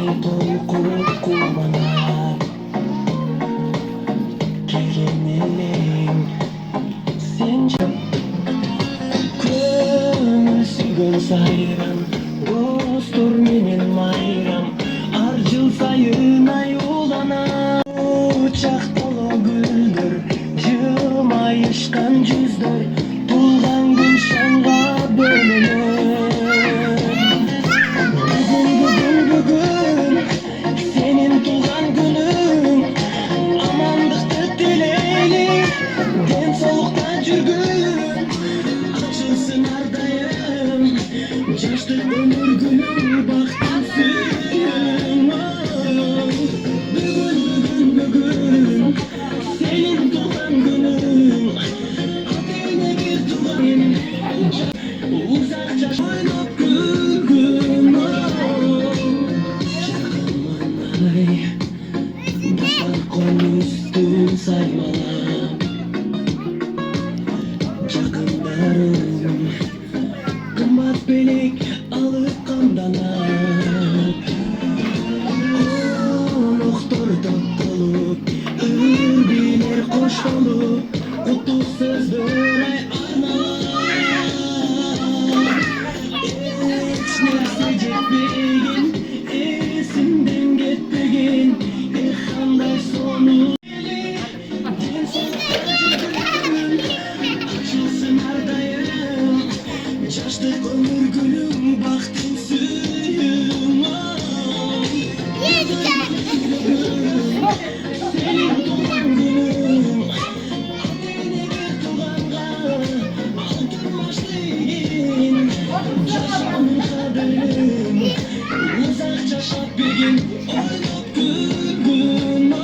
Uyku bana gelmenin sence Көңіл сүйген сайран достор менен майрам ар жыл сайын аюлана чакталуу гүлдөр жылмайышкан жүздөр тулган күн шаңга бөлөнөт бүгүн сенин тулган күнүң амандыкты тилейли ден соолукта жүргүн açılsın ardayım Yaşlı ömür gülüm baktım suyum Bugün senin doğan günün Adine bir duvarım Uzakça oynap gülgün Çakamanay Basar kol üstün saymalar Yakınlarım Kımbat belik alıp kandanap Konukturda olup Ürbiler koş olup Kutu sözдөр ay armalar Hiç nerse jetpegin Esimden ketpegin Ekhanday sonu Yaşlık ömür gülüm baktım suyum Senin doğan günün Adine bir tuğanğa Altın başlayın Yaşamın kaderim Uzak yaşap bir gün Oynap gülgün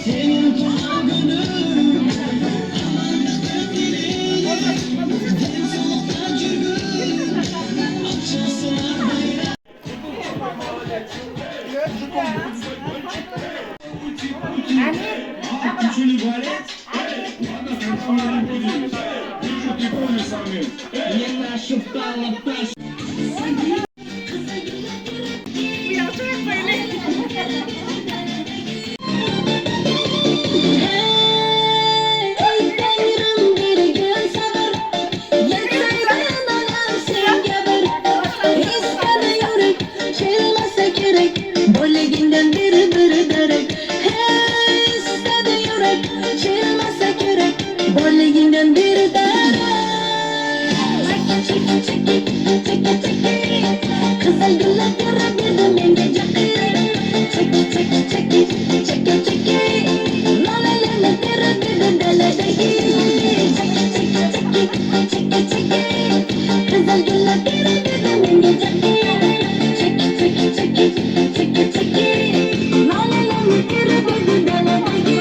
Senin doğan günün Amanlıkta dileğin Den soğukta жүрgün Açılsın ardayra Boleginden bir derek istedi yürek çılmasa gerek Boleginden bir derek Çeki Kızıl güller yara birdim enge çeki Lale lale yara birdim deledeki Çeki Kızıl güller yara birdim enge çeki Lale lale yara birdim deledeki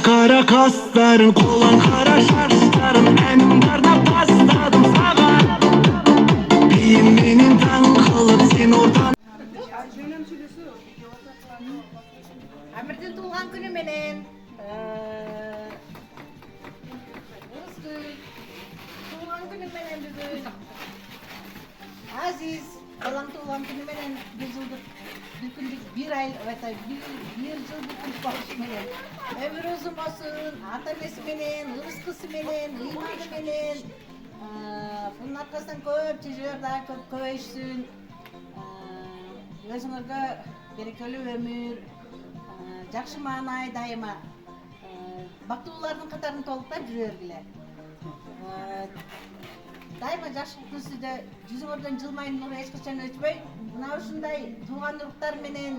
kara kasların, kolun kara şarşların, benim darda pasladım sana. Beyim benim tan kılıp sen ortadan. Amirдин туулган күнү менен туулган күнү менен бүгүн Азиз балам туулган күнү менен бир жылдык бир күндүк бир ай бир жылдык күн багышы менен өмүрү узун болсун, ата энеси менен, ырыс кызы менен, ыйманы менен bunun arkasından көп çocuklar daha көбөйсүн, өзүңөргө берекелүү өмүр, жакшы маанай дайыма бактылуулардын катарын толуктап жүрө бергиле. Дайыма жакшылыктын үстүндө жүзүңөрдөн жылмайын нур эч качан өчпөй, мына ушундай тууган уруктар менен,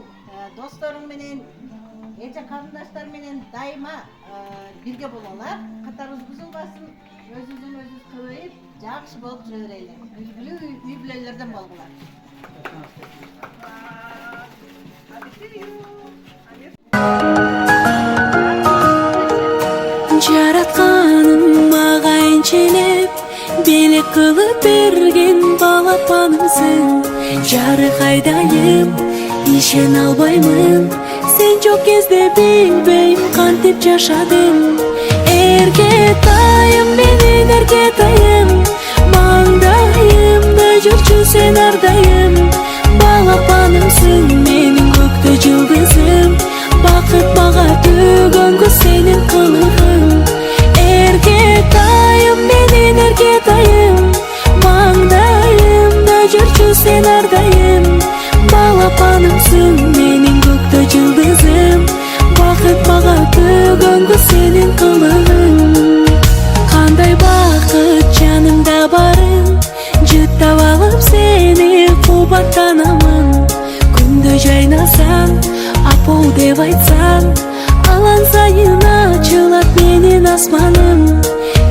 досторуң менен, эже карындаштар менен дайыма бирге бололар, катарыбыз бузулбасын, өзүбүздүн өзүбүз көбөйүп, жакшы болуп жүрө берели. Үлгүлүү үй бүлөлөрдөн болгула. Жаратканым мага энчелеп белек кылып берген балапанымсың. Жарык ишен албаймын, сен жок кезде билбейм кантип жашадым. Эркетайым менин эркетайым, маңдайымда жүрчү сен ардайым. Балапанымсың менин көктө жылдызым, бакыт мага төгөнгө сенин кылыгың. Эркетайым менин эркетайым, маңдайымда жүрчү сен ардайым. Балапанымсың менин көктө жылдызым, бакыт мага төгөнгө сенин кылыгың. Кандай бакыт жанымда барым, жыттап алып сени кубаттанамын. Күндө жайнасаң, апол деп айтсаң, алан сайын ачылат менин асманым.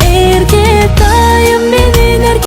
Эркетайым менин